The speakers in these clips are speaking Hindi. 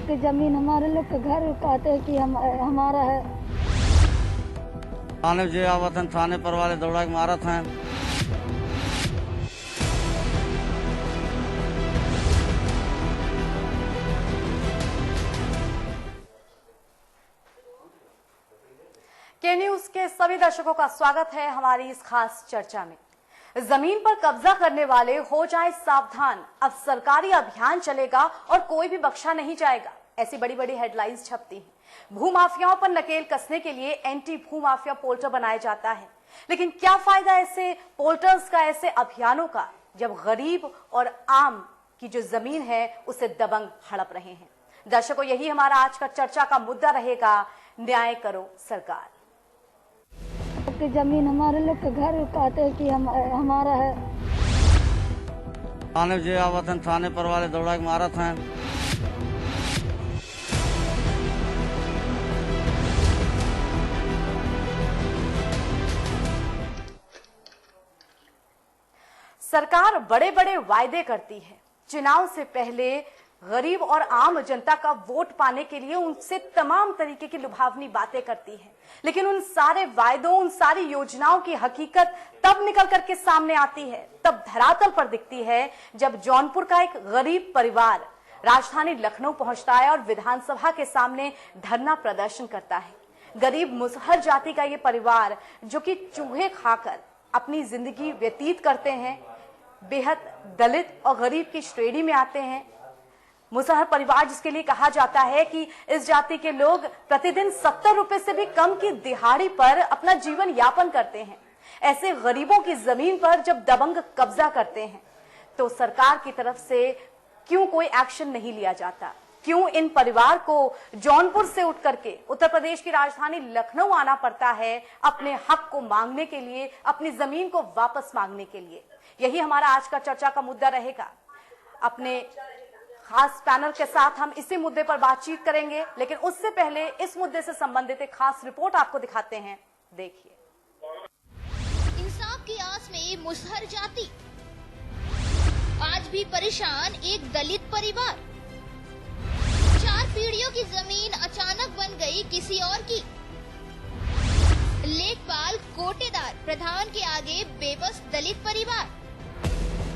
कि जमीन हमारे लोग के घर कहते हैं कि हमारा है। थाने जो आवत हैं थाने पर वाले दौड़ा के मारत हैं। के न्यूज के सभी दर्शकों का स्वागत है हमारी इस खास चर्चा में। जमीन पर कब्जा करने वाले हो जाए सावधान, अब सरकारी अभियान चलेगा और कोई भी बख्शा नहीं जाएगा, ऐसी बड़ी बड़ी हेडलाइंस छपती हैं। भूमाफियाओं पर नकेल कसने के लिए एंटी भूमाफिया पोर्टल बनाया जाता है, लेकिन क्या फायदा ऐसे पोर्टल्स का, ऐसे अभियानों का, जब गरीब और आम की जो जमीन है उसे दबंग हड़प रहे हैं। दर्शकों, यही हमारा आज का चर्चा का मुद्दा रहेगा, न्याय करो सरकार। कि जमीन हमारे लोग के घर कहते हैं कि हमारा है। थाने जो आवत हैं थाने पर वाले दौड़ा के मारत हैं। सरकार बड़े बड़े वायदे करती है, चुनाव से पहले गरीब और आम जनता का वोट पाने के लिए उनसे तमाम तरीके की लुभावनी बातें करती है, लेकिन उन सारे वायदों, उन सारी योजनाओं की हकीकत तब निकल करके सामने आती है, तब धरातल पर दिखती है, जब जौनपुर का एक गरीब परिवार राजधानी लखनऊ पहुंचता है और विधानसभा के सामने धरना प्रदर्शन करता है। गरीब मुसहर जाति का ये परिवार, जो कि चूहे खाकर अपनी जिंदगी व्यतीत करते हैं, बेहद दलित और गरीब की श्रेणी में आते हैं। मुसहर परिवार, जिसके लिए कहा जाता है कि इस जाति के लोग प्रतिदिन 70 रुपए से भी कम की दिहाड़ी पर अपना जीवन यापन करते हैं। ऐसे गरीबों की जमीन पर जब दबंग कब्जा करते हैं तो सरकार की तरफ से क्यों कोई एक्शन नहीं लिया जाता? क्यों इन परिवार को जौनपुर से उठ करके उत्तर प्रदेश की राजधानी लखनऊ आना पड़ता है अपने हक को मांगने के लिए, अपनी जमीन को वापस मांगने के लिए? यही हमारा आज का चर्चा का मुद्दा रहेगा। अपने खास पैनल के साथ हम इसी मुद्दे पर बातचीत करेंगे, लेकिन उससे पहले इस मुद्दे से संबंधित एक खास रिपोर्ट आपको दिखाते हैं, देखिए। इंसाफ की आस में मुसहर जाति, आज भी परेशान एक दलित परिवार। 4 पीढ़ियों की जमीन अचानक बन गई किसी और की। लेखपाल कोटेदार प्रधान के आगे बेबस दलित परिवार।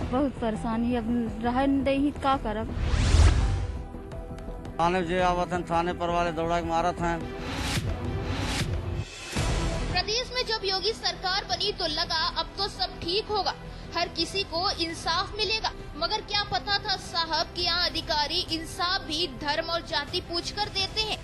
बहुत परेशानी, अब रह नहीं का करब। थाने जो आवत हैं थाने पर वाले दौड़ा के मारत हैं। प्रदेश में जब योगी सरकार बनी तो लगा अब तो सब ठीक होगा, हर किसी को इंसाफ मिलेगा, मगर क्या पता था साहब कि यहाँ अधिकारी इंसाफ भी धर्म और जाति पूछकर देते हैं।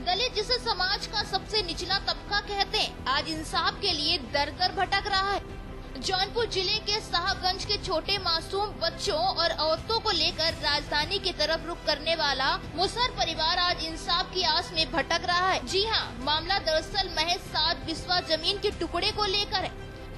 दलित, जिसे समाज का सबसे निचला तबका कहते हैं, आज इंसाफ के लिए दर दर भटक रहा है। जौनपुर जिले के साहबगंज के छोटे मासूम बच्चों और औरतों को लेकर राजधानी की तरफ रुख करने वाला मुसहर परिवार आज इंसाफ की आस में भटक रहा है। जी हां, मामला दरअसल महज 7 बिस्वा जमीन के टुकड़े को लेकर है।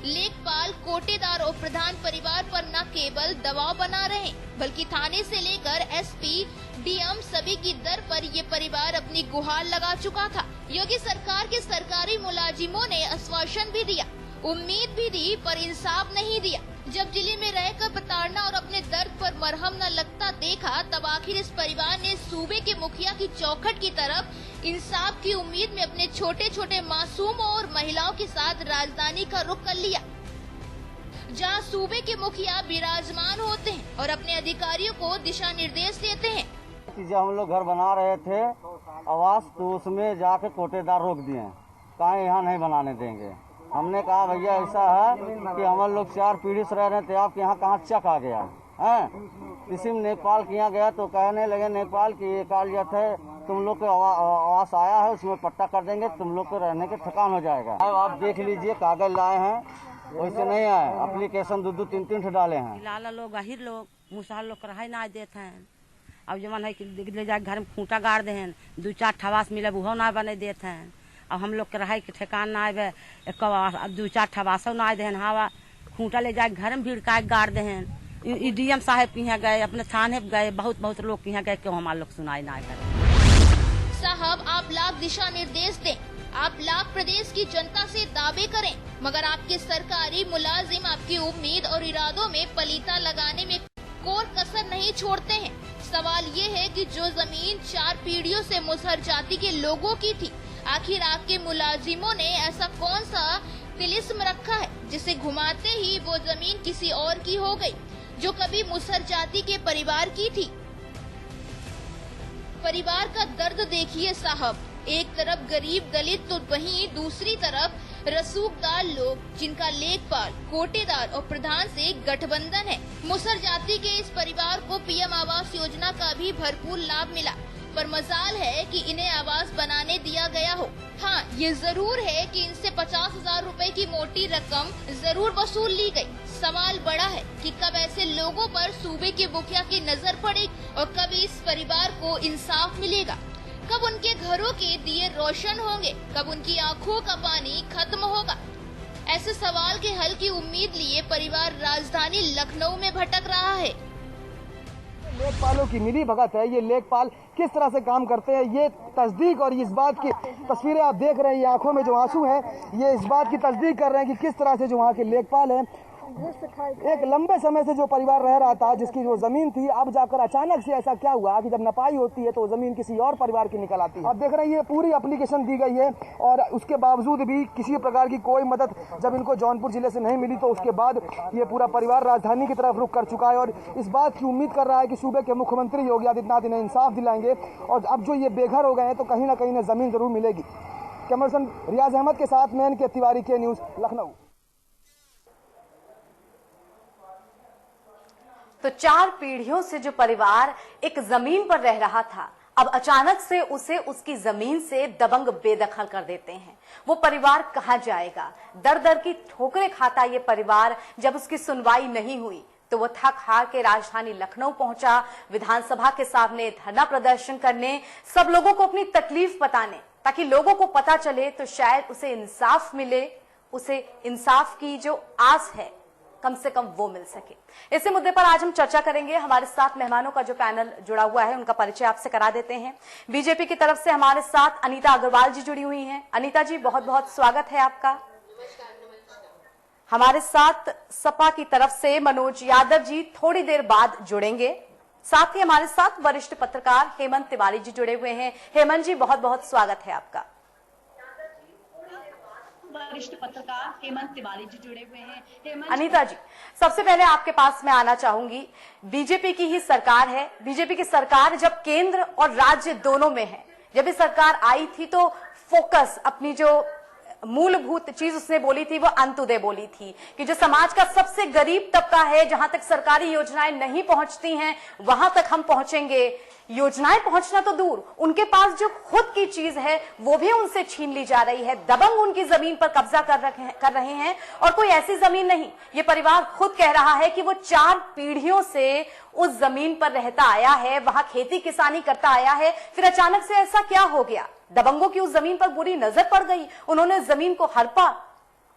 लेखपाल कोटेदार और प्रधान परिवार पर न केवल दबाव बना रहे, बल्कि थाने से लेकर एसपी, डीएम सभी की दर पर ये परिवार अपनी गुहार लगा चुका था। योगी सरकार के सरकारी मुलाजिमों ने आश्वासन भी दिया, उम्मीद भी दी, पर इंसाफ नहीं दिया। जब जिले में रहकर प्रताड़ना और अपने दर्द पर मरहम न लगता देखा, तब आखिर इस परिवार ने सूबे के मुखिया की चौखट की तरफ इंसाफ की उम्मीद में अपने छोटे छोटे मासूमों और महिलाओं के साथ राजधानी का रुख कर लिया, जहां सूबे के मुखिया विराजमान होते हैं और अपने अधिकारियों को दिशा निर्देश देते हैं। जब हम लोग घर बना रहे थे आवास, तो उसमें जाके कोटेदार रोक दिए, कहा यहाँ नहीं बनाने देंगे। हमने कहा भैया ऐसा है कि हम लोग 4 पीढ़ी से रह रहे थे, आपके यहाँ कहाँ चक आ गया है? इसी में नेपाल के यहाँ गया तो कहने लगे नेपाल की ये कालियत है, तुम लोग को आवास आया है, उसमें पट्टा कर देंगे, तुम लोग को रहने के ठिकान हो जाएगा। अब आप देख लीजिए, कागज लाए हैं, वैसे नहीं आए, एप्लीकेशन 2-2, 3-3 डाले हैं। लाला लोग, अहिर लोग, मुसहर लोग रहा ना देते हैं। अब जमान है कि ले जाके घर में खूंटा गाड़ दे हैं, 2-4 ठवास मिले वो ना बने देते हैं। अब हम लोग के रहा के ठिकान ना आवे, 2-4 ठवासों ना दे हवा, खूंटा ले जाके घर में भीड़ का गाड़ दे हैं। डीएम साहब के यहाँ गए, अपने थाने गए, बहुत लोग के यहाँ गए, क्यों हमारे लोग सुनाई ना करे। साहब, आप लाख दिशा निर्देश दें, आप लाख प्रदेश की जनता से दावे करें, मगर आपके सरकारी मुलाजिम आपकी उम्मीद और इरादों में पलीता लगाने में कोई कसर नहीं छोड़ते हैं। सवाल ये है कि जो जमीन 4 पीढ़ियों से मुसहर जाति के लोगों की थी, आखिर आपके मुलाजिमों ने ऐसा कौन सा तिलिस्म रखा है जिसे घुमाते ही वो जमीन किसी और की हो गई, जो कभी मुसहर जाति के परिवार की थी। परिवार का दर्द देखिए साहब, एक तरफ गरीब दलित तो वहीं दूसरी तरफ रसूखदार लोग, जिनका लेखपाल, कोटेदार और प्रधान से गठबंधन है। मुसहर जाति के इस परिवार को पीएम आवास योजना का भी भरपूर लाभ मिला, पर मजाल है कि इन्हें आवास बनाने दिया गया हो। हाँ, ये जरूर है कि इनसे 50,000 रुपए की मोटी रकम जरूर वसूल ली गई। सवाल बड़ा है कि कब ऐसे लोगों पर सूबे के मुखिया की नजर पड़ेगी और कब इस परिवार को इंसाफ मिलेगा, कब उनके घरों के दिए रोशन होंगे, कब उनकी आंखों का पानी खत्म होगा। ऐसे सवाल के हल की उम्मीद लिए परिवार राजधानी लखनऊ में भटक रहा है। लेखपालों की मिली भगत है। ये लेखपाल किस तरह से काम करते हैं, ये तस्दीक और इस बात की तस्वीरें आप देख रहे हैं, ये आंखों में जो आंसू हैं, ये इस बात की तस्दीक कर रहे हैं कि किस तरह से जो वहाँ के लेखपाल हैं, एक लंबे समय से जो परिवार रह रहा था, जिसकी जो जमीन थी, अब जाकर अचानक से ऐसा क्या हुआ कि जब नपाई होती है तो जमीन किसी और परिवार की निकल आती है। आप देख रहे हैं ये पूरी एप्लीकेशन दी गई है और उसके बावजूद भी किसी प्रकार की कोई मदद जब इनको जौनपुर जिले से नहीं मिली तो उसके बाद ये पूरा परिवार राजधानी की तरफ रुख कर चुका है और इस बात की उम्मीद कर रहा है कि सूबे के मुख्यमंत्री योगी आदित्यनाथ इन्हें इंसाफ दिलाएंगे और अब जो ये बेघर हो गए हैं तो कहीं ना कहीं इन्हें जमीन जरूर मिलेगी। कैमरामैन रियाज अहमद के साथ मैं के तिवारी के न्यूज लखनऊ। तो 4 पीढ़ियों से जो परिवार एक जमीन पर रह रहा था, अब अचानक से उसे उसकी जमीन से दबंग बेदखल कर देते हैं। वो परिवार कहां जाएगा? दर दर की ठोकरें खाता ये परिवार। जब उसकी सुनवाई नहीं हुई तो वो थक हार के राजधानी लखनऊ पहुंचा, विधानसभा के सामने धरना प्रदर्शन करने, सब लोगों को अपनी तकलीफ बताने, ताकि लोगों को पता चले तो शायद उसे इंसाफ मिले, उसे इंसाफ की जो आस है कम से कम वो मिल सके। इसी मुद्दे पर आज हम चर्चा करेंगे। हमारे साथ मेहमानों का जो पैनल जुड़ा हुआ है उनका परिचय आपसे करा देते हैं। बीजेपी की तरफ से हमारे साथ अनीता अग्रवाल जी जुड़ी हुई हैं। अनीता जी, बहुत बहुत स्वागत है आपका। हमारे साथ सपा की तरफ से मनोज यादव जी थोड़ी देर बाद जुड़ेंगे। साथ ही हमारे साथ वरिष्ठ पत्रकार हेमंत तिवारी जी जुड़े हुए हैं। हेमंत जी, बहुत बहुत स्वागत है आपका। वरिष्ठ पत्रकार हेमंत तिवारी जी जुड़े हुए हैं। अनीता जी, सबसे पहले आपके पास मैं आना चाहूंगी। बीजेपी की ही सरकार है। बीजेपी की सरकार जब केंद्र और राज्य दोनों में है, जब ये सरकार आई थी तो फोकस, अपनी जो मूलभूत चीज उसने बोली थी वो अंत्योदय बोली थी कि जो समाज का सबसे गरीब तबका है, जहां तक सरकारी योजनाएं नहीं पहुंचती हैं वहां तक हम पहुंचेंगे। योजनाएं पहुंचना तो दूर, उनके पास जो खुद की चीज है वो भी उनसे छीन ली जा रही है। दबंग उनकी जमीन पर कब्जा कर रहे हैं और कोई ऐसी जमीन नहीं, ये परिवार खुद कह रहा है कि वो 4 पीढ़ियों से उस जमीन पर रहता आया है, वहां खेती किसानी करता आया है। फिर अचानक से ऐसा क्या हो गया? दबंगों की उस जमीन पर बुरी नजर पड़ गई, उन्होंने जमीन को हड़पा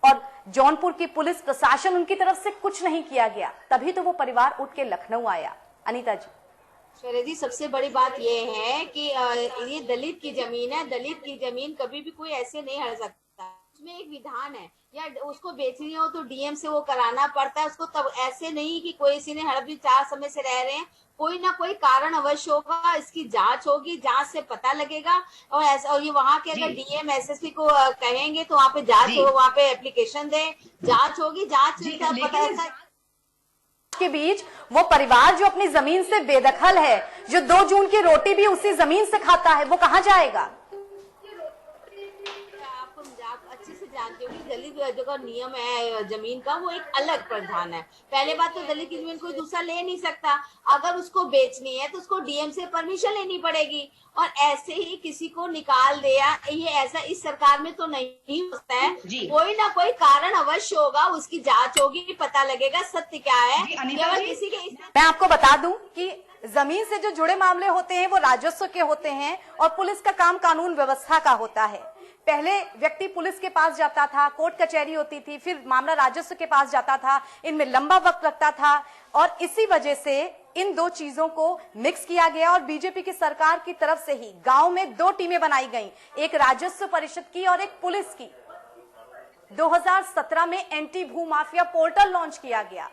और जौनपुर की पुलिस प्रशासन, उनकी तरफ से कुछ नहीं किया गया। तभी तो वो परिवार उठ के लखनऊ आया। अनीता जी। शैले जी, सबसे बड़ी बात ये है कि ये दलित की जमीन है। दलित की जमीन कभी भी कोई ऐसे नहीं हड़ सकता। उसमें एक विधान है, या उसको बेचनी हो तो डीएम से वो कराना पड़ता है उसको। तब ऐसे नहीं कि कोई किसी ने हड़प ली, 4 समय से रह रहे हैं, कोई ना कोई कारण अवश्य होगा। इसकी जांच होगी, जांच से पता लगेगा। और ऐसा, और ये वहाँ के अगर डीएम एसएसपी को कहेंगे तो वहाँ पे जांच हो, वहाँ पे एप्लीकेशन दे, जांच होगी। जांच पता के बीच वो परिवार जो अपनी जमीन से बेदखल है, जो 2 जून की रोटी भी उसी जमीन से खाता है, वो कहाँ जाएगा? अच्छे से जानते हो कि दलित जो का नियम है जमीन का, वो एक अलग प्रावधान है। पहले बात तो दलित की जमीन कोई दूसरा ले नहीं सकता। अगर उसको बेचनी है तो उसको डीएम से परमिशन लेनी पड़ेगी। और ऐसे ही किसी को निकाल दिया, ये ऐसा इस सरकार में तो नहीं होता है। कोई ना कोई कारण अवश्य होगा, उसकी जांच होगी, पता लगेगा सत्य क्या है। किसी के मैं आपको बता दूं कि जमीन से जो जुड़े मामले होते हैं वो राजस्व के होते हैं और पुलिस का काम कानून व्यवस्था का होता है। पहले व्यक्ति पुलिस के पास जाता था, कोर्ट कचहरी होती थी, फिर मामला राजस्व के पास जाता था, इनमें लंबा वक्त लगता था और इसी वजह से इन 2 चीजों को मिक्स किया गया। और बीजेपी की सरकार की तरफ से ही गांव में 2 टीमें बनाई गईं, एक राजस्व परिषद की और एक पुलिस की। 2017 में एंटी भू माफिया पोर्टल लॉन्च किया गया,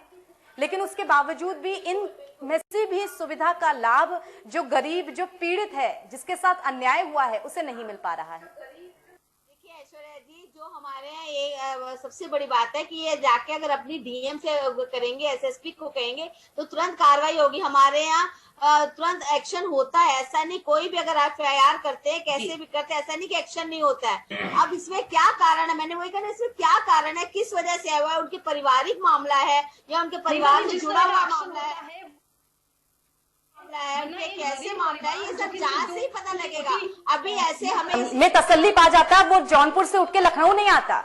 लेकिन उसके बावजूद भी इन में से भी इस सुविधा का लाभ जो गरीब, जो पीड़ित है, जिसके साथ अन्याय हुआ है, उसे नहीं मिल पा रहा है। देखिए ऐश्वर्या जी, जो हमारे यहाँ ये सबसे बड़ी बात है कि ये जाके अगर अपनी डीएम से करेंगे, एसएसपी को कहेंगे तो तुरंत कार्रवाई होगी। हमारे यहाँ तुरंत एक्शन होता है। ऐसा नहीं, कोई भी अगर FIR करते हैं, कैसे भी करते हैं, ऐसा नहीं कि एक्शन नहीं होता है। अब इसमें क्या कारण है, मैंने वही कहा, इसमें क्या कारण है, किस वजह से हुआ है, उनके पारिवारिक मामला है या उनके परिवार से जुड़ा हुआ मामला है, उनके कैसे मामला है, ये सब जांच से ही पता लगेगा। अभी ऐसे हमें में तसल्ली पा जाता है, वो जौनपुर से उठ के लखनऊ नहीं आता।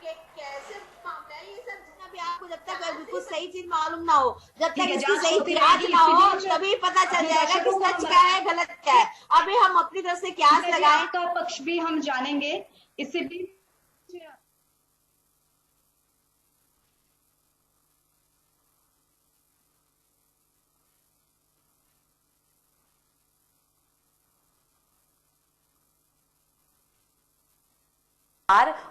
कैसे मामला है ये सब, जितना भी आपको जब तक बिल्कुल सही चीज मालूम ना हो, जब तक इसकी सही जांच ना हो, तभी पता चल जाएगा कि सच क्या है, गलत क्या है। अभी हम अपनी तरफ से क्या लगाएं, का पक्ष भी हम जानेंगे। इससे भी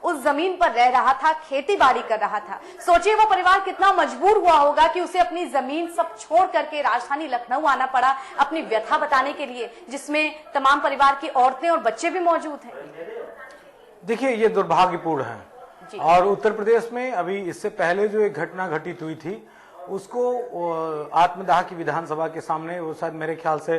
उस जमीन पर रह रहा था, खेती बाड़ी कर रहा था। सोचिए वो परिवार कितना मजबूर हुआ होगा कि उसे अपनी जमीन सब छोड़ करके राजधानी लखनऊ आना पड़ा अपनी व्यथा बताने के लिए, जिसमें तमाम परिवार की औरतें और बच्चे भी मौजूद हैं। देखिए, ये दुर्भाग्यपूर्ण है। और उत्तर प्रदेश में अभी इससे पहले जो एक घटना घटित हुई थी, उसको आत्मदाह की विधानसभा के सामने, वो शायद मेरे ख्याल से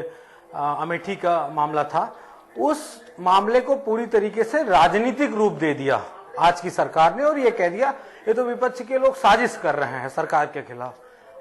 अमेठी का मामला था, उस मामले को पूरी तरीके से राजनीतिक रूप दे दिया आज की सरकार ने, और ये कह दिया ये तो विपक्ष के लोग साजिश कर रहे हैं सरकार के खिलाफ।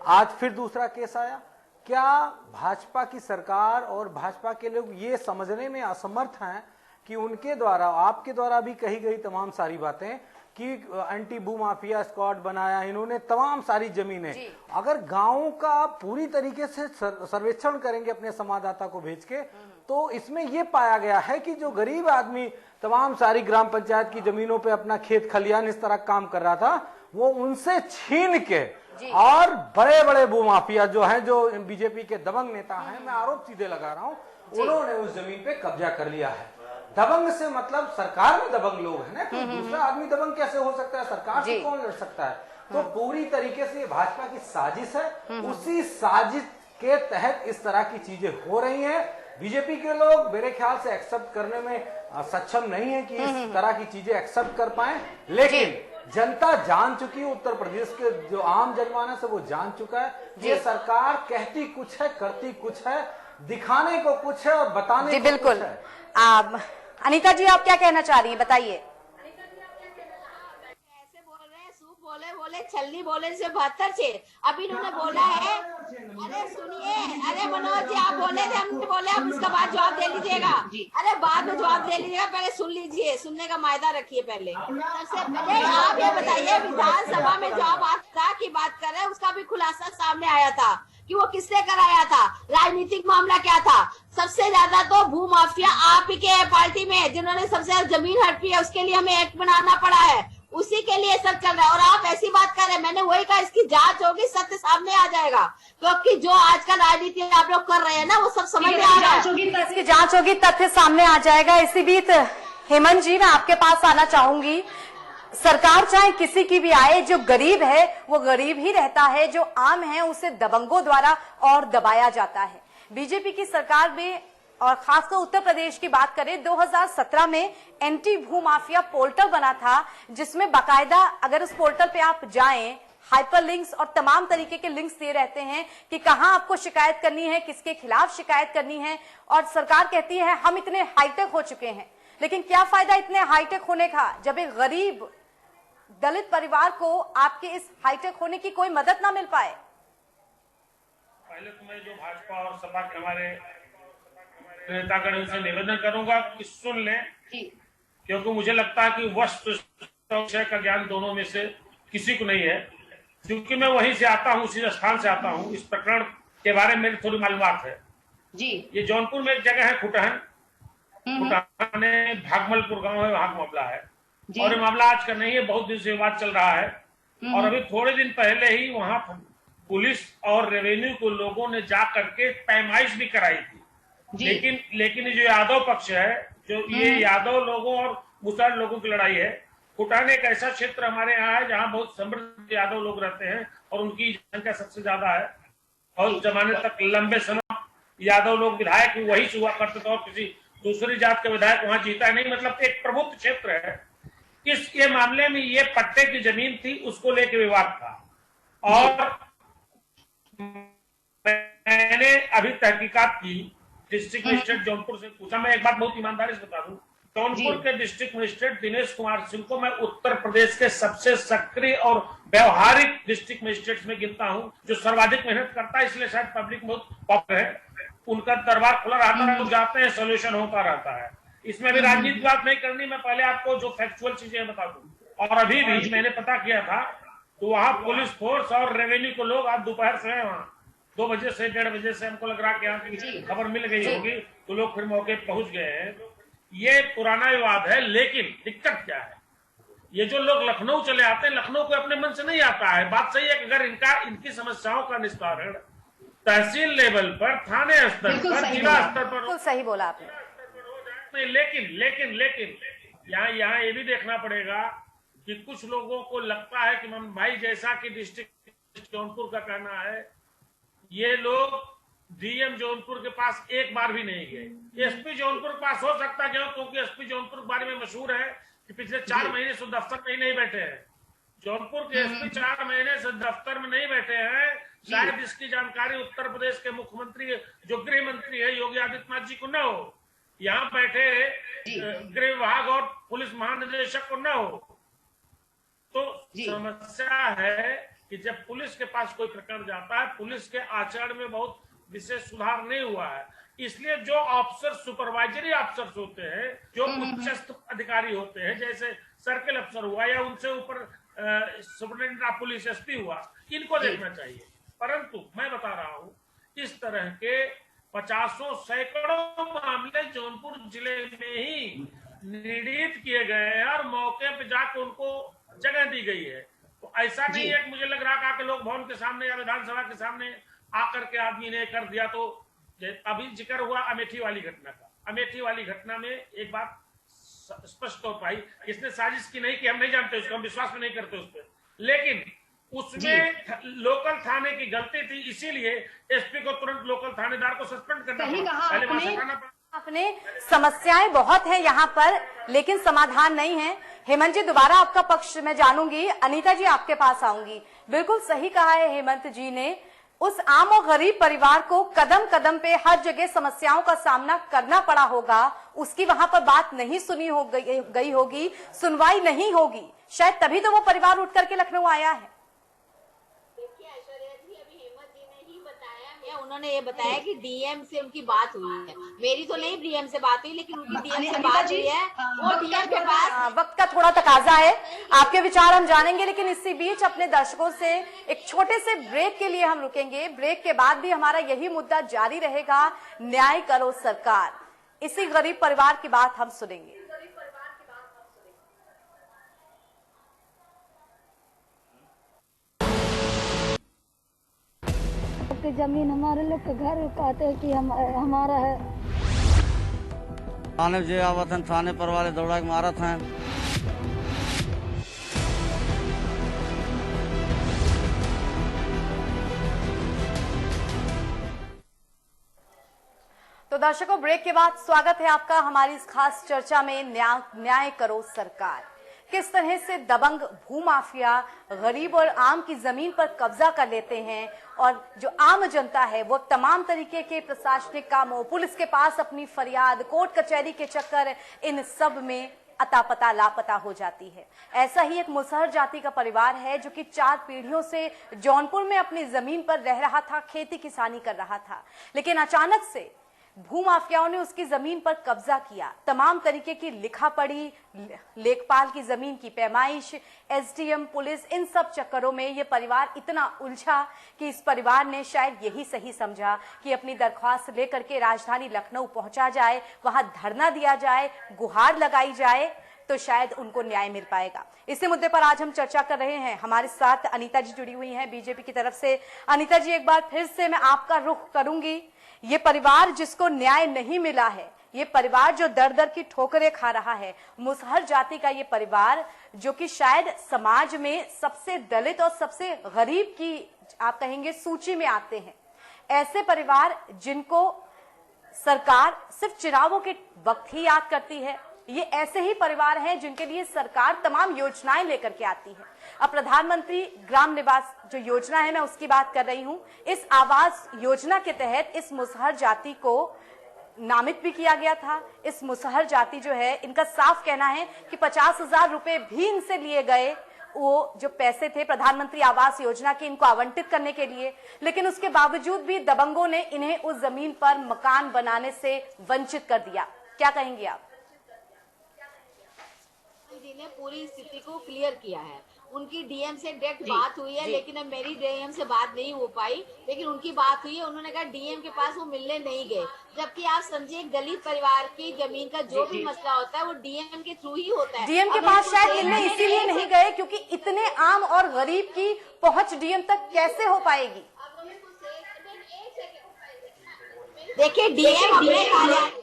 आज फिर दूसरा केस आया। क्या भाजपा की सरकार और भाजपा के लोग ये समझने में असमर्थ हैं कि उनके द्वारा, आपके द्वारा भी कही गई तमाम सारी बातें कि एंटी भू माफिया स्क्वाड बनाया इन्होंने, तमाम सारी जमीनें, अगर गांवों का पूरी तरीके से सर्वेक्षण करेंगे अपने संवाददाता को भेज के, तो इसमें यह पाया गया है कि जो गरीब आदमी तमाम सारी ग्राम पंचायत की जमीनों पे अपना खेत खलियान इस तरह काम कर रहा था, वो उनसे छीन के, और बड़े बड़े भू माफिया जो हैं, जो बीजेपी के दबंग नेता हैं, मैं आरोप सीधे लगा रहा हूं, उन्होंने उस जमीन पे कब्जा कर लिया है। दबंग से मतलब सरकार में दबंग लोग हैं ना, तो दूसरा आदमी दबंग कैसे हो सकता है, सरकार से कौन लड़ सकता है। तो पूरी तरीके से भाजपा की साजिश है, उसी साजिश के तहत इस तरह की चीजें हो रही हैं। बीजेपी के लोग मेरे ख्याल से एक्सेप्ट करने में सक्षम नहीं है कि इस तरह की चीजें एक्सेप्ट कर पाए, लेकिन जनता जान चुकी है, उत्तर प्रदेश के जो आम जनमानस है वो जान चुका है, ये सरकार कहती कुछ है, करती कुछ है, दिखाने को कुछ है और बताने को बिल्कुल कुछ है। अनीता जी, आप क्या कहना चाह रही हैं, बताइए। ऐसे बोल रहे हैं, सूप बोले छलनी बोले से 72 छे। अभी इन्होंने बोला है, अरे सुनिए, अरे मनोज जी आप बोले थे, हमने बोले आप उसका बाद जवाब दे लीजिएगा। अरे बाद में जवाब दे लीजिएगा, पहले सुन लीजिए, सुनने का मायदा रखिए पहले। सबसे पहले आप ये बताइए, विधानसभा में जो आप वार्ता की बात कर रहे हैं उसका भी खुलासा सामने आया था कि वो किसने कराया था, राजनीतिक मामला क्या था। सबसे ज्यादा तो भू माफिया आप ही के पार्टी में, जिन्होंने सबसे ज्यादा जमीन हड़पी है, उसके लिए हमें एक्ट बनाना पड़ा है, उसी के लिए सब चल रहा है। और आप ऐसी बात कर रहे हैं, मैंने वही कहा, इसकी जांच होगी, सत्य सामने आ जाएगा, क्योंकि जो आजकल राजनीति आप लोग कर रहे हैं ना, वो सब समझ में आ रहा है। इसकी जांच होगी, तथ्य सामने आ जाएगा। इसी बीच हेमंत जी, मैं आपके पास आना चाहूंगी। सरकार चाहे किसी की भी आए, जो गरीब है वो गरीब ही रहता है, जो आम है उसे दबंगों द्वारा और दबाया जाता है। बीजेपी की सरकार में, और खासकर उत्तर प्रदेश की बात करें, 2017 में एंटी भू माफिया पोर्टल बना था, जिसमें बाकायदा अगर उस पोर्टल पे आप जाएं, हाइपर लिंक्स और तमाम तरीके के लिंक्स दे रहते हैं कि कहां आपको शिकायत करनी है, किसके खिलाफ शिकायत करनी है। और सरकार कहती है हम इतने हाईटेक हो चुके हैं, लेकिन क्या फायदा इतने हाईटेक होने का जब एक गरीब दलित परिवार को आपके इस हाईटेक होने की कोई मदद ना मिल पाए। पहले तो मैं जो भाजपा और सपा के हमारे नेतागण उनसे निवेदन करूंगा कि सुन लें, क्योंकि मुझे लगता है कि वस्तु विषय का ज्ञान दोनों में से किसी को नहीं है, क्योंकि मैं वहीं से आता हूं, उसी स्थान से आता हूं। इस प्रकरण के बारे में मेरी थोड़ी मालूमात है जी। ये जौनपुर में एक जगह है खुटहन, भागमलपुर गांव है, वहां का मामला है। और ये मामला आज का नहीं है, बहुत दिन से विवाद चल रहा है। और अभी थोड़े दिन पहले ही वहां पुलिस और रेवेन्यू को लोगों ने जा करके पैमाइश भी कराई थी। लेकिन जो यादव पक्ष है, जो ये यादव लोगों और मुसलमान लोगों की लड़ाई है। खुटहन एक ऐसा क्षेत्र हमारे यहाँ है जहाँ बहुत समृद्ध यादव लोग रहते हैं और उनकी संख्या सबसे ज्यादा है। बहुत जमाने तक लंबे समय यादव लोग विधायक वही से हुआ करते थे और किसी दूसरी जात के विधायक वहां जीता नहीं, मतलब एक प्रबुद्ध क्षेत्र है। इस ये मामले में ये पट्टे की जमीन थी, उसको लेके विवाद था और मैंने अभी तहकीकात की, डिस्ट्रिक्ट मजिस्ट्रेट जौनपुर से पूछा। मैं एक बात बहुत ईमानदारी से बता दूं, जौनपुर के डिस्ट्रिक्ट मजिस्ट्रेट दिनेश कुमार सिंह को मैं उत्तर प्रदेश के सबसे सक्रिय और व्यवहारिक डिस्ट्रिक्ट मजिस्ट्रेट में गिनता हूं, जो सर्वाधिक मेहनत करता है, इसलिए शायद पब्लिक बहुत पॉपुलर है। उनका दरबार खुला रहता है, लोग जाते हैं, सोल्यूशन होता रहता है। इसमें भी राजनीतिक बात नहीं करनी, मैं पहले आपको जो फैक्चुअल चीजें बता दूं। और अभी भी मैंने पता किया था तो वहां पुलिस फोर्स और रेवेन्यू को लोग आज दोपहर से वहां 2 बजे से 1:30 बजे से हमको लग रहा है कि यहाँ की खबर मिल गई होगी, तो लोग फिर मौके पहुंच गए हैं। ये पुराना विवाद है, लेकिन दिक्कत क्या है, ये जो लोग लखनऊ चले आते हैं, लखनऊ को अपने मन से नहीं आता है। बात सही है कि अगर इनकी समस्याओं का निस्तारण तहसील लेवल पर, थाने स्तर पर, जिला स्तर पर, बिल्कुल सही बोला आपने। लेकिन यहाँ ये भी देखना पड़ेगा कि कुछ लोगों को लगता है कि हम भाई, जैसा कि डिस्ट्रिक्ट जौनपुर का कहना है, ये लोग डीएम जौनपुर के पास एक बार भी नहीं गए। एसपी जौनपुर के पास हो सकता है क्योंकि एसपी जौनपुर के बारे में मशहूर है कि पिछले 4 महीने से दफ्तर में ही नहीं बैठे हैं। जौनपुर के एसपी 4 महीने से दफ्तर में नहीं बैठे हैं। शायद इसकी जानकारी उत्तर प्रदेश के मुख्यमंत्री, जो गृह मंत्री है, योगी आदित्यनाथ जी को न हो, यहाँ बैठे गृह विभाग और पुलिस महानिदेशक को न हो। तो समस्या है कि जब पुलिस के पास कोई प्रकरण जाता है, पुलिस के आचरण में बहुत विशेष सुधार नहीं हुआ है। इसलिए जो अफसर, सुपरवाइजरी अफसर्स होते हैं, जो उच्चस्थ अधिकारी होते हैं, जैसे सर्किल अफसर हुआ या उनसे ऊपर सुपरिटेंडेंट ऑफ पुलिस एसपी हुआ, इनको देखना चाहिए। परंतु मैं बता रहा हूं, इस तरह के 50 सैकड़ों मामले जौनपुर जिले में ही निर्णीत किए गए हैं और मौके पर जाकर उनको जगह दी गई है। तो ऐसा नहीं है कि मुझे लग रहा कि लोग भवन के सामने या विधानसभा के सामने आकर के आदमी ने कर दिया। तो अभी जिक्र हुआ अमेठी वाली घटना का। अमेठी वाली घटना में एक बात स्पष्ट हो पाई, इसने साजिश की नहीं कि हम नहीं जानते उसको, हम विश्वास में नहीं करते उस पर, लेकिन उसमें लोकल थाने की गलती थी, इसीलिए एसपी को तुरंत लोकल थानेदार को सस्पेंड करना पड़ा। अपने समस्याएं बहुत है यहाँ पर, लेकिन समाधान नहीं है। हेमंत जी, दोबारा आपका पक्ष मैं जानूंगी। अनीता जी, आपके पास आऊंगी। बिल्कुल सही कहा है हेमंत जी ने, उस आम और गरीब परिवार को कदम कदम पे हर जगह समस्याओं का सामना करना पड़ा होगा। उसकी वहां पर बात नहीं सुनी हो गई होगी, सुनवाई नहीं होगी, शायद तभी तो वो परिवार उठ करके लखनऊ आया है। उन्होंने ये बताया कि डीएम से उनकी बात हुई है। मेरी तो नहीं डीएम से बात हुई, लेकिन उनकी डीएम से बात हुई है। वो डीएम के पास वक्त का थोड़ा तकाजा है, आपके विचार हम जानेंगे, लेकिन इसी बीच अपने दर्शकों से एक छोटे से ब्रेक के लिए हम रुकेंगे। ब्रेक के बाद भी हमारा यही मुद्दा जारी रहेगा, न्याय करो सरकार। इसी गरीब परिवार की बात हम सुनेंगे। कि जमीन हमारे लोग के घर कहते हैं कि हमारा है। थाने जे आवत हैं, थाने पर वाले दौड़ा के मारत हैं। तो दर्शकों, ब्रेक के बाद स्वागत है आपका हमारी इस खास चर्चा में, न्याय करो सरकार। किस तरह से दबंग भूमाफिया गरीब और आम की जमीन पर कब्जा कर लेते हैं और जो आम जनता है वो तमाम तरीके के प्रशासनिक कामों, पुलिस के पास अपनी फरियाद, कोर्ट कचहरी के चक्कर, इन सब में अता पता लापता हो जाती है। ऐसा ही एक मुसहर जाति का परिवार है जो कि 4 पीढ़ियों से जौनपुर में अपनी जमीन पर रह रहा था, खेती किसानी कर रहा था, लेकिन अचानक से भूमाफियाओं ने उसकी जमीन पर कब्जा किया। तमाम तरीके की लिखा पढ़ी, लेखपाल की जमीन की पैमाइश, एसडीएम, पुलिस, इन सब चक्करों में ये परिवार इतना उलझा कि इस परिवार ने शायद यही सही समझा कि अपनी दरख्वास्त लेकर के राजधानी लखनऊ पहुंचा जाए, वहां धरना दिया जाए, गुहार लगाई जाए, तो शायद उनको न्याय मिल पाएगा। इसी मुद्दे पर आज हम चर्चा कर रहे हैं। हमारे साथ अनीता जी जुड़ी हुई हैं बीजेपी की तरफ से। अनीता जी, एक बार फिर से मैं आपका रुख करूंगी। ये परिवार जिसको न्याय नहीं मिला है, ये परिवार जो दर दर की ठोकरें खा रहा है, मुसहर जाति का ये परिवार जो कि शायद समाज में सबसे दलित और सबसे गरीब की आप कहेंगे सूची में आते हैं, ऐसे परिवार जिनको सरकार सिर्फ चुनावों के वक्त ही याद करती है, ये ऐसे ही परिवार हैं जिनके लिए सरकार तमाम योजनाएं लेकर के आती है। अब प्रधानमंत्री ग्राम निवास जो योजना है, मैं उसकी बात कर रही हूं। इस आवास योजना के तहत इस मुसहर जाति को नामित भी किया गया था। इस मुसहर जाति जो है, इनका साफ कहना है कि 50,000 रुपए भी इनसे लिए गए, वो जो पैसे थे प्रधानमंत्री आवास योजना के इनको आवंटित करने के लिए, लेकिन उसके बावजूद भी दबंगों ने इन्हें उस जमीन पर मकान बनाने से वंचित कर दिया। क्या कहेंगे आप? जी ने पूरी स्थिति को क्लियर किया है। उनकी डीएम से डायरेक्ट बात हुई है, लेकिन अब मेरी डीएम से बात नहीं हो पाई, लेकिन उनकी बात हुई है। उन्होंने कहा डीएम के पास वो मिलने नहीं गए, जबकि आप समझिए दलित परिवार की जमीन का जो भी मसला होता है वो डीएम के थ्रू ही होता है। डीएम के पास शायद मिलने इसीलिए नहीं गए क्योंकि इतने आम और गरीब की पहुंच डीएम तक कैसे हो पाएगी? देखिए डीएम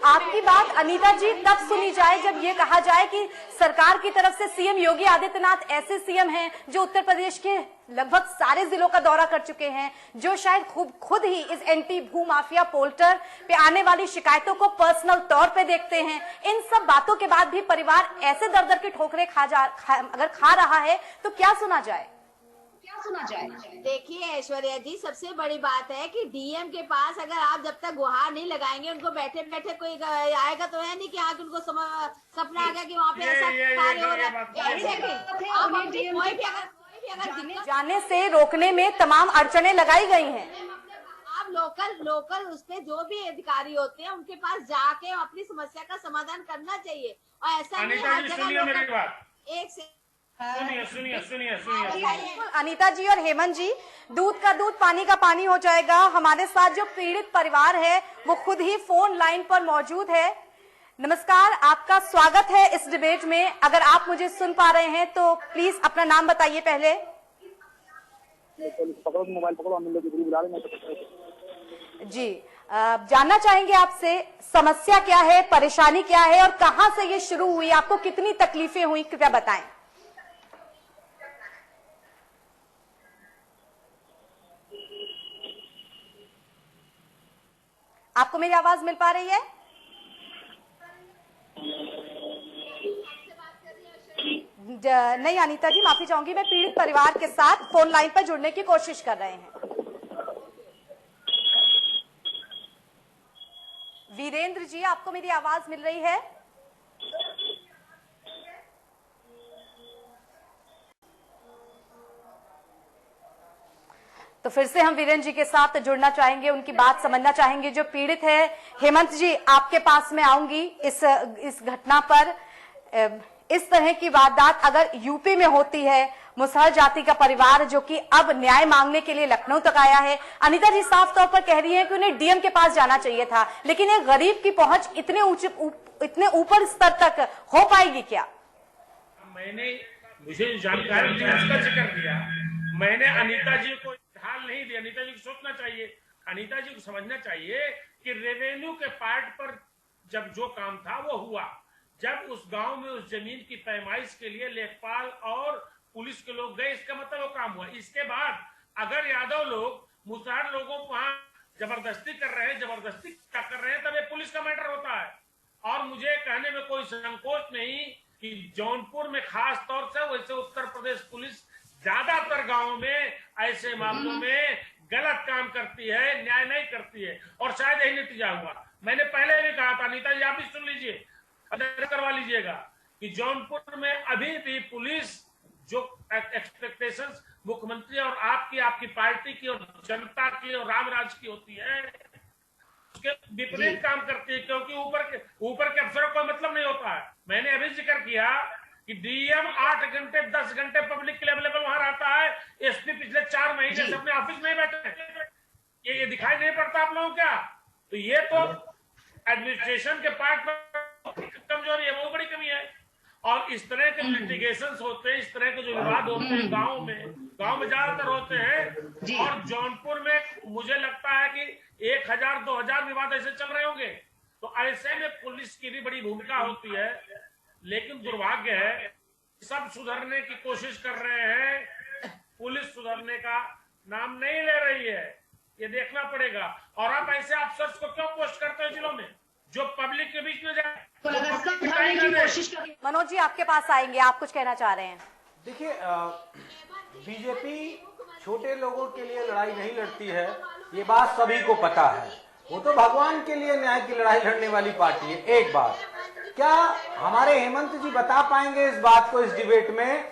आपकी बात अनीता जी तब सुनी जाए जब ये कहा जाए कि सरकार की तरफ से सीएम योगी आदित्यनाथ ऐसे सीएम हैं जो उत्तर प्रदेश के लगभग सारे जिलों का दौरा कर चुके हैं, जो शायद खुद ही इस एंटी भू माफिया पोर्टल पे आने वाली शिकायतों को पर्सनल तौर पे देखते हैं। इन सब बातों के बाद भी परिवार ऐसे दर दर की ठोकरें अगर खा रहा है तो क्या सुना जाए? देखिए ऐश्वर्या जी, सबसे बड़ी बात है कि डीएम के पास अगर आप जब तक गुहार नहीं लगाएंगे, उनको बैठे बैठे कोई आएगा तो है नहीं कि आज उनको सपना आ गया कि वहाँ पे ऐसा कार्य हो रहा है। जाने से रोकने में तमाम अड़चने लगाई गई हैं। आप लोकल उस पे जो भी अधिकारी होते हैं उनके पास जाके अपनी समस्या का समाधान करना चाहिए, और ऐसा नहीं हर जगह एक से सुनिए। अनीता जी और हेमंत जी, दूध का दूध पानी का पानी हो जाएगा। हमारे साथ जो पीड़ित परिवार है वो खुद ही फोन लाइन पर मौजूद है। नमस्कार, आपका स्वागत है इस डिबेट में। अगर आप मुझे सुन पा रहे हैं तो प्लीज अपना नाम बताइए पहले। जी, जानना चाहेंगे आपसे समस्या क्या है, परेशानी क्या है और कहां से ये शुरू हुई, आपको कितनी तकलीफें हुई, कृपया बताएं। आपको मेरी आवाज मिल पा रही है? नहीं अनीता जी, माफी चाहूंगी, मैं पीड़ित परिवार के साथ फोन लाइन पर जुड़ने की कोशिश कर रहे हैं। वीरेंद्र जी, आपको मेरी आवाज मिल रही है? तो फिर से हम वीरेंद्र जी के साथ जुड़ना चाहेंगे, उनकी बात समझना चाहेंगे जो पीड़ित है। हेमंत जी, आपके पास में आऊंगी इस घटना पर। इस तरह की वारदात अगर यूपी में होती है, मुसहर जाति का परिवार जो कि अब न्याय मांगने के लिए लखनऊ तक आया है, अनीता जी साफ तौर पर कह रही है कि उन्हें डीएम के पास जाना चाहिए था, लेकिन एक गरीब की पहुंच इतने ऊपर स्तर तक हो पाएगी क्या? मुझे जानकारी उसका जिक्र किया, मैंने अनीता जी को हाल नहीं दिया। अनीता जी को सोचना चाहिए, अनीता जी को समझना चाहिए कि रेवेन्यू के पार्ट पर जब जो काम था वो हुआ, जब उस गांव में उस जमीन की पैमाइश के लिए लेखपाल और पुलिस के लोग गए, इसका मतलब वो काम हुआ। इसके बाद अगर यादव लोग मुसहर लोगों को वहां जबरदस्ती कर रहे हैं, जबरदस्ती क्या कर रहे हैं, तब ये पुलिस का मैटर होता है। और मुझे कहने में कोई संकोच नहीं कि जौनपुर में खास तौर से, वैसे उत्तर प्रदेश पुलिस ज्यादातर गांवों में ऐसे मामलों में गलत काम करती है, न्याय नहीं करती है, और शायद यही नतीजा हुआ। मैंने पहले भी कहा था, अनीता जी आप भी सुन लीजिए, करवा लीजिएगा कि जौनपुर में अभी भी पुलिस जो एक्सपेक्टेशंस मुख्यमंत्री और आपकी पार्टी की और जनता की और रामराज की होती है, उसके विपरीत काम करती है, क्योंकि ऊपर के अफसरों को मतलब नहीं होता है। मैंने अभी जिक्र किया कि डीएम 8 घंटे 10 घंटे पब्लिक के लिए अवेलेबल वहां रहता है, एसपी पिछले 4 महीने से अपने ऑफिस में ही बैठे हैं। ये दिखाई नहीं पड़ता आप लोगों क्या? तो ये तो एडमिनिस्ट्रेशन के पार्ट में कमजोरी है, बहुत बड़ी कमी है। और इस तरह के लिटिगेशंस होते हैं, इस तरह के जो विवाद होते हैं गांव में ज्यादातर होते हैं, और जौनपुर में मुझे लगता है कि 1000-2000 विवाद ऐसे चल रहे होंगे। तो ऐसे में पुलिस की भी बड़ी भूमिका होती है, लेकिन दुर्भाग्य है सब सुधरने की कोशिश कर रहे हैं, पुलिस सुधरने का नाम नहीं ले रही है। ये देखना पड़ेगा। और आप ऐसे अफसर्स को क्यों पोस्ट करते हो जिलों में जो पब्लिक के बीच में जाए? तो लगातार बढ़ाने की कोशिश कर। मनोज जी आपके पास आएंगे, आप कुछ कहना चाह रहे हैं? देखिए, बीजेपी छोटे लोगों के लिए लड़ाई नहीं लड़ती है, ये बात सभी को पता है। वो तो भगवान के लिए न्याय की लड़ाई लड़ने वाली पार्टी है। एक बात, क्या हमारे हेमंत जी बता पाएंगे इस बात को, इस डिबेट में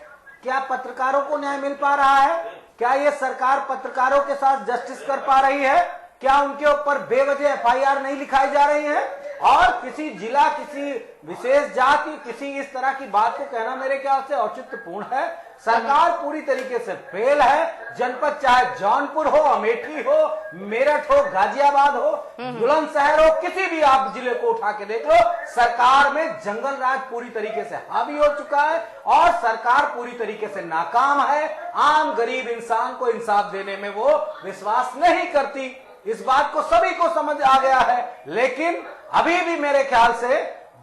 क्या पत्रकारों को न्याय मिल पा रहा है? क्या ये सरकार पत्रकारों के साथ जस्टिस कर पा रही है? क्या उनके ऊपर बेवजह एफआईआर नहीं लिखाई जा रही है? और किसी जिला, किसी विशेष जाति, किसी इस तरह की बात को कहना मेरे ख्याल से औचित्यपूर्ण है। सरकार पूरी तरीके से फेल है। जनपद चाहे जौनपुर हो, अमेठी हो, मेरठ हो, गाजियाबाद हो, बुलंदशहर हो, किसी भी आप जिले को उठा के देख लो, सरकार में जंगल राज पूरी तरीके से हावी हो चुका है और सरकार पूरी तरीके से नाकाम है। आम गरीब इंसान को इंसाफ देने में वो विश्वास नहीं करती। इस बात को सभी को समझ आ गया है, लेकिन अभी भी मेरे ख्याल से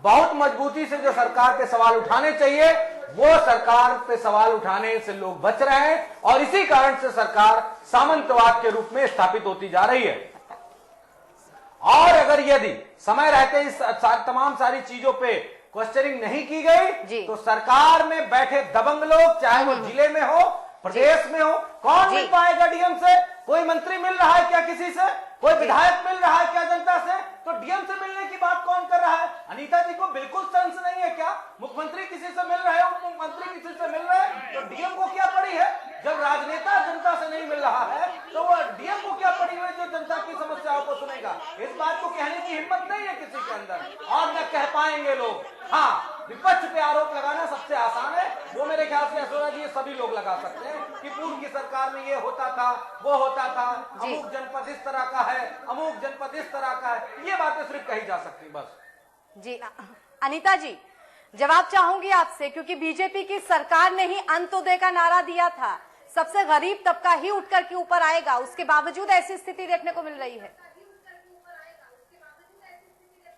बहुत मजबूती से जो सरकार पे सवाल उठाने चाहिए, वो सरकार पे सवाल उठाने से लोग बच रहे हैं और इसी कारण से सरकार सामंतवाद के रूप में स्थापित होती जा रही है। और अगर यदि समय रहते इस तमाम सारी चीजों पे क्वेश्चनिंग नहीं की गई तो सरकार में बैठे दबंग लोग, चाहे वो जिले में हो, प्रदेश में हो, कौन मिल पाएगा डीएम से? कोई मंत्री मिल रहा है क्या किसी से? कोई विधायक मिल रहा है क्या जनता से? तो डीएम से मिलने की बात कौन कर रहा है? अनीता जी को बिल्कुल सेंस नहीं है क्या? मुख्यमंत्री किसी से मिल रहे हैं, उप मुख्यमंत्री किसी से मिल रहे हैं, तो डीएम को क्या पड़ी है? जब राजनेता जनता से नहीं मिल रहा है तो वो डीएम को क्या पड़ी हुई जो जनता की समस्याओं को सुनेगा? इस बात को कहने की हिम्मत नहीं है किसी के अंदर और न कह पाएंगे लोग। हाँ, विपक्ष पे आरोप लगाना सबसे आसान है, वो मेरे ख्याल से यशोदा जी सभी लोग लगा सकते हैं कि पूर्व की सरकार में ये होता था, वो होता था, अमुक जनपद इस तरह का है, अमुक जनपद इस तरह का है, ये बातें सिर्फ कही जा सकती बस। जी अनीता जी, जवाब चाहूंगी आपसे, क्योंकि बीजेपी की सरकार ने ही अंत्योदय का नारा दिया था, सबसे गरीब तबका ही उठकर के ऊपर आएगा, उसके बावजूद ऐसी स्थिति देखने को मिल रही है।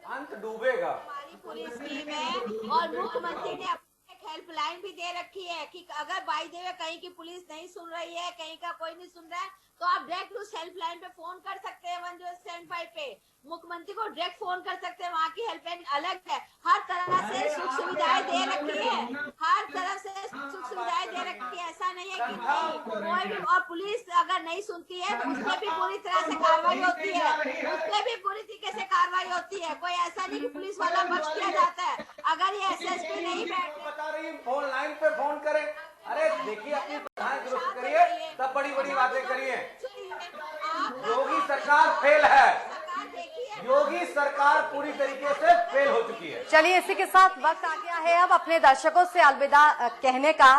अंत डूबेगा। हमारी पूरी स्कीम है और मुख्यमंत्री ने एक हेल्पलाइन भी दे रखी है कि अगर बाई द वे कहीं की पुलिस नहीं सुन रही है, कहीं का कोई नहीं सुन रहा है, तो आप डायरेक्ट उस हेल्पलाइन पे फोन कर सकते हैं 1075 पे। मुख्यमंत्री को डायरेक्ट फोन कर सकते हैं, वहाँ की हेल्पलाइन अलग है। हर तरह से सुख सुविधाएं दे रखी है, हर तरफ से सुख सुविधाएं दे रखी है। ऐसा नहीं है कि नहीं कोई भी, और पुलिस अगर नहीं सुनती है तो उसमें भी पूरी तरह से कार्रवाई होती है, उसमें भी पूरी तरीके से कार्रवाई होती है। कोई ऐसा नहीं कि पुलिस वाला बख्श दिया जाता है। अगर ये एसएसपी नहीं बता रही फोन लाइन पे फोन करें, अरे देखिए अपनी प्रधान दुरुस्त करिए, तब बड़ी बड़ी बातें करिए। योगी सरकार फेल है, योगी सरकार पूरी तरीके से फेल हो चुकी है। चलिए, इसी के साथ वक्त आ गया है अब अपने दर्शकों से अलविदा कहने का,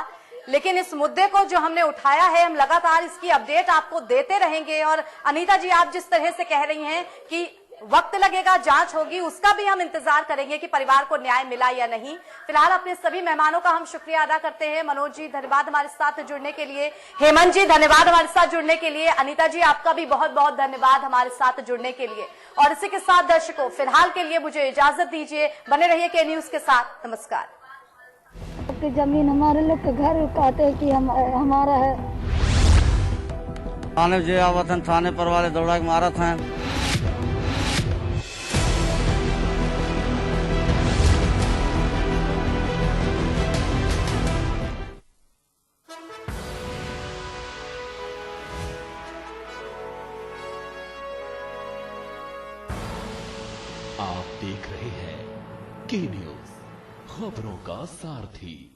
लेकिन इस मुद्दे को जो हमने उठाया है, हम लगातार इसकी अपडेट आपको देते रहेंगे। और अनीता जी, आप जिस तरह से कह रही हैं कि वक्त लगेगा, जांच होगी, उसका भी हम इंतजार करेंगे कि परिवार को न्याय मिला या नहीं। फिलहाल अपने सभी मेहमानों का हम शुक्रिया अदा करते हैं। मनोज जी, धन्यवाद हमारे साथ जुड़ने के लिए। हेमंत जी, धन्यवाद हमारे साथ जुड़ने के लिए। अनीता जी, आपका भी बहुत बहुत धन्यवाद हमारे साथ जुड़ने के लिए। और इसी के साथ दर्शकों, फिलहाल के लिए मुझे इजाजत दीजिए। बने रहिए के न्यूज के साथ। नमस्कार। जमीन हमारे लोग के घर कहते हैं कि हमारा है। थाने जो आवतन थाने पर वाले दौड़ा के मारा था। आप देख रहे हैं के न्यूज, खबरों का सारथी।